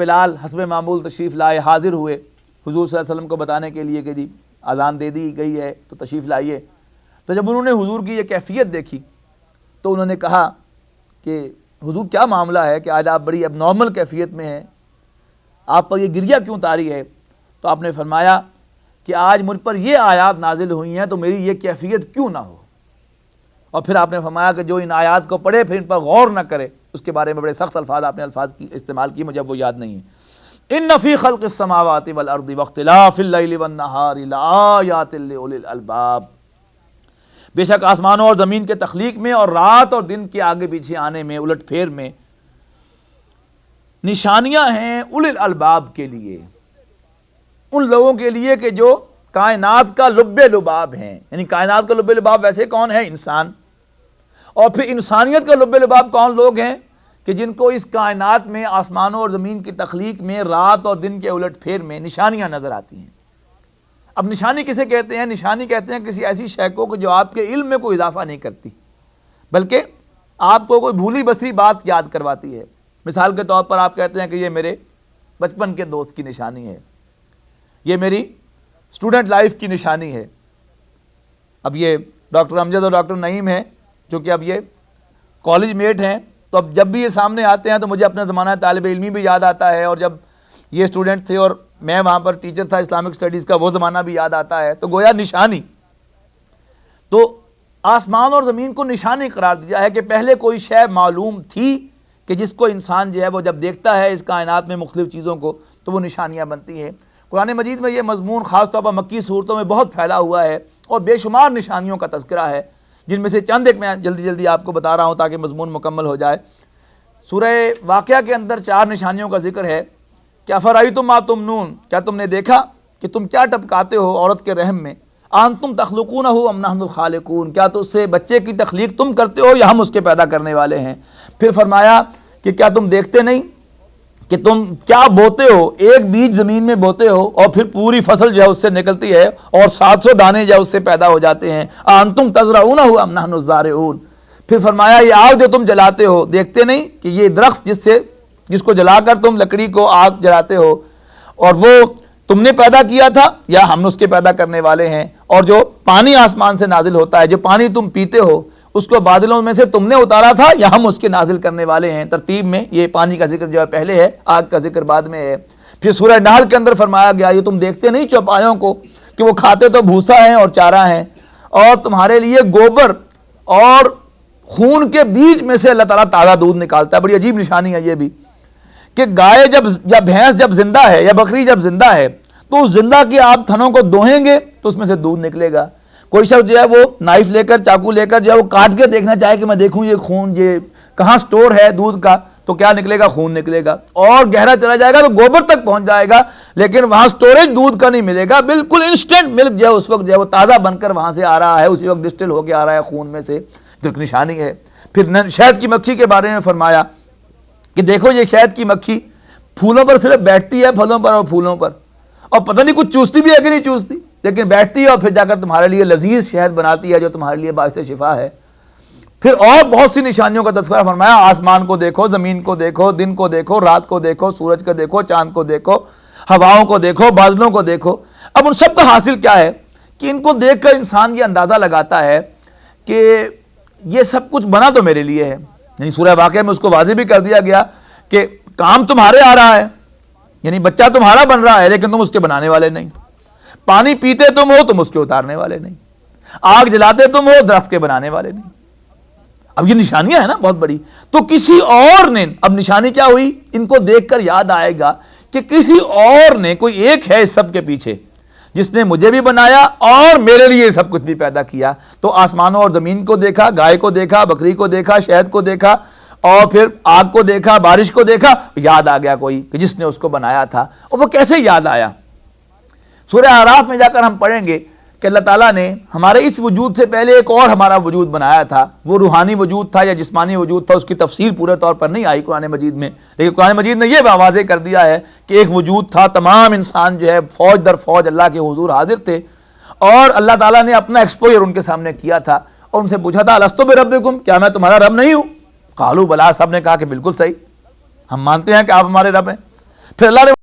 بلال حسب معمول تشریف لائے، حاضر ہوئے حضور صلی اللہ علیہ وسلم کو بتانے کے لیے کہ جی اذان دے دی گئی ہے تو تشریف لائیے۔ تو جب انہوں نے حضور کی یہ کیفیت دیکھی تو انہوں نے کہا کہ حضور کیا معاملہ ہے کہ آج آپ بڑی اب نارمل کیفیت میں ہیں، آپ پر یہ گریہ کیوں طاری ہے؟ تو آپ نے فرمایا کہ آج مجھ پر یہ آیات نازل ہوئی ہیں تو میری یہ کیفیت کیوں نہ ہو۔ اور پھر آپ نے فرمایا کہ جو ان آیات کو پڑھے پھر ان پر غور نہ کرے، اس کے بارے میں بڑے سخت الفاظ آپ نے استعمال کی، مجھے وہ یاد نہیں ہے۔ ان فی خلق السماوات والارض واختلاف اللیل والنہار لآیات لأولی الالباب، بے شک آسمانوں اور زمین کے تخلیق میں اور رات اور دن کے آگے پیچھے آنے میں، الٹ پھیر میں نشانیاں ہیں اولی الالباب کے لیے، ان لوگوں کے لیے کہ جو کائنات کا لب لباب ہیں۔ یعنی کائنات کا لب لباب ویسے کون ہے؟ انسان۔ اور پھر انسانیت کا لب لباب کون لوگ ہیں؟ کہ جن کو اس کائنات میں آسمانوں اور زمین کی تخلیق میں رات اور دن کے الٹ پھیر میں نشانیاں نظر آتی ہیں۔ اب نشانی کسے کہتے ہیں؟ نشانی کہتے ہیں کسی ایسی شے کو کہ جو آپ کے علم میں کوئی اضافہ نہیں کرتی بلکہ آپ کو کوئی بھولی بسری بات یاد کرواتی ہے۔ مثال کے طور پر آپ کہتے ہیں کہ یہ میرے بچپن کے دوست کی نشانی ہے، یہ میری اسٹوڈنٹ لائف کی نشانی ہے۔ اب یہ ڈاکٹر امجد اور ڈاکٹر نعیم ہیں جو کہ اب یہ کالج میٹ ہیں، تو اب جب بھی یہ سامنے آتے ہیں تو مجھے اپنا زمانہ طالب علمی بھی یاد آتا ہے، اور جب یہ اسٹوڈنٹ تھے اور میں وہاں پر ٹیچر تھا اسلامک اسٹڈیز کا، وہ زمانہ بھی یاد آتا ہے۔ تو گویا نشانی، تو آسمان اور زمین کو نشانی قرار دیا ہے کہ پہلے کوئی شے معلوم تھی کہ جس کو انسان جو ہے وہ جب دیکھتا ہے اس کائنات میں مختلف چیزوں کو تو وہ نشانیاں بنتی ہیں۔ قرآن مجید میں یہ مضمون خاص طور پر مکی صورتوں میں بہت پھیلا ہوا ہے اور بے شمار نشانیوں کا تذکرہ ہے، جن میں سے چند ایک میں جلدی آپ کو بتا رہا ہوں تاکہ مضمون مکمل ہو جائے۔ سورہ واقعہ کے اندر 4 نشانیوں کا ذکر ہے کہ افرأیتم ما تمنون، کیا تم نے دیکھا کہ تم کیا ٹپکاتے ہو عورت کے رحم میں؟ انتم تخلقونہ ام نحن الخالقون، کیا تو اس سے بچے کی تخلیق تم کرتے ہو یا ہم اس کے پیدا کرنے والے ہیں؟ پھر فرمایا کہ کیا تم دیکھتے نہیں کہ تم کیا بوتے ہو، ایک بیج زمین میں بوتے ہو اور پھر پوری فصل جو ہے اس سے نکلتی ہے اور 700 دانے جو ہے اس سے پیدا ہو جاتے ہیں۔ انتم تزرعونہ ام نحن الزارعون۔ پھر فرمایا یہ آگ جو تم جلاتے ہو، دیکھتے نہیں کہ یہ درخت جس کو جلا کر تم لکڑی کو آگ جلاتے ہو، اور وہ تم نے پیدا کیا تھا یا ہم اس کے پیدا کرنے والے ہیں؟ اور جو پانی آسمان سے نازل ہوتا ہے، جو پانی تم پیتے ہو، اس کو بادلوں میں سے تم نے اتارا تھا یا ہم اس کے نازل کرنے والے ہیں؟ ترتیب میں یہ پانی کا ذکر جو ہے پہلے ہے، آگ کا ذکر بعد میں ہے۔ پھر سورہ نحل کے اندر فرمایا گیا یہ تم دیکھتے نہیں چوپایوں کو کہ وہ کھاتے تو بھوسا ہیں اور چارہ ہیں، اور تمہارے لیے گوبر اور خون کے بیج میں سے اللہ تعالیٰ تازہ دودھ نکالتا ہے۔ بڑی عجیب نشانی ہے یہ بھی کہ گائے جب بھینس جب زندہ ہے یا بکری جب زندہ ہے تو اس زندہ کے آپ تھنوں کو دوہیں گے تو اس میں سے دودھ نکلے گا۔ کوئی شخص جو ہے وہ نائف لے کر چاقو لے کر جو ہے وہ کاٹ کے دیکھنا چاہے کہ میں دیکھوں یہ خون یہ کہاں سٹور ہے دودھ کا، تو کیا نکلے گا؟ خون نکلے گا۔ اور گہرا چلا جائے گا تو گوبر تک پہنچ جائے گا، لیکن وہاں سٹوریج دودھ کا نہیں ملے گا، بالکل انسٹنٹ ملک جو ہے اس وقت جو ہے وہ تازہ بن کر وہاں سے آ رہا ہے، اسی وقت ڈسٹل ہو کے آ رہا ہے خون میں سے، تو ایک نشانی ہے۔ پھر شہد کی مکھی کے بارے میں فرمایا کہ دیکھو یہ شہد کی مکھی پھولوں پر صرف بیٹھتی ہے، پھلوں پر اور پھولوں پر، اور پتہ نہیں کچھ چوستی بھی ہے کہ نہیں چوستی، لیکن بیٹھتی ہے اور پھر جا کر تمہارے لیے لذیذ شہد بناتی ہے جو تمہارے لیے باعث شفا ہے۔ پھر اور بہت سی نشانیوں کا تذکرہ فرمایا، آسمان کو دیکھو، زمین کو دیکھو، دن کو دیکھو، رات کو دیکھو، سورج کو دیکھو، چاند کو دیکھو، ہواؤں کو دیکھو، بادلوں کو دیکھو۔ اب ان سب کا حاصل کیا ہے کہ ان کو دیکھ کر انسان یہ اندازہ لگاتا ہے کہ یہ سب کچھ بنا تو میرے لیے ہے۔ یعنی سورہ واقعہ میں اس کو واضح بھی کر دیا گیا کہ کام تمہارے آ رہا ہے، یعنی بچہ تمہارا بن رہا ہے لیکن تم اس کے بنانے والے نہیں، پانی پیتے تم ہو تم اس کے اتارنے والے نہیں، آگ جلاتے تم ہو درخت کے بنانے والے نہیں۔ اب یہ نشانیاں ہیں نا بہت بڑی، تو کسی اور نے، اب نشانی کیا ہوئی؟ ان کو دیکھ کر یاد آئے گا کہ کسی اور نے، کوئی ایک ہے اس سب کے پیچھے جس نے مجھے بھی بنایا اور میرے لیے سب کچھ بھی پیدا کیا۔ تو آسمانوں اور زمین کو دیکھا، گائے کو دیکھا، بکری کو دیکھا، شہد کو دیکھا، اور پھر آگ کو دیکھا، بارش کو دیکھا، یاد آ گیا کوئی کہ جس نے اس کو بنایا تھا۔ اور وہ کیسے یاد آیا؟ سورہ اعراف میں جا کر ہم پڑھیں گے کہ اللہ تعالیٰ نے ہمارے اس وجود سے پہلے ایک اور ہمارا وجود بنایا تھا، وہ روحانی وجود تھا یا جسمانی وجود تھا، اس کی تفصیل پورے طور پر نہیں آئی قرآن مجید میں، لیکن قرآن مجید نے یہ واضح کر دیا ہے کہ ایک وجود تھا، تمام انسان جو ہے فوج در فوج اللہ کے حضور حاضر تھے، اور اللہ تعالیٰ نے اپنا ایکسپوجر ان کے سامنے کیا تھا اور ان سے پوچھا تھا الستو بربکم، کیا میں تمہارا رب نہیں ہوں؟ قالوا بلا، سب نے کہا کہ بالکل صحیح، ہم مانتے ہیں کہ آپ ہمارے رب ہیں۔ پھر اللہ نے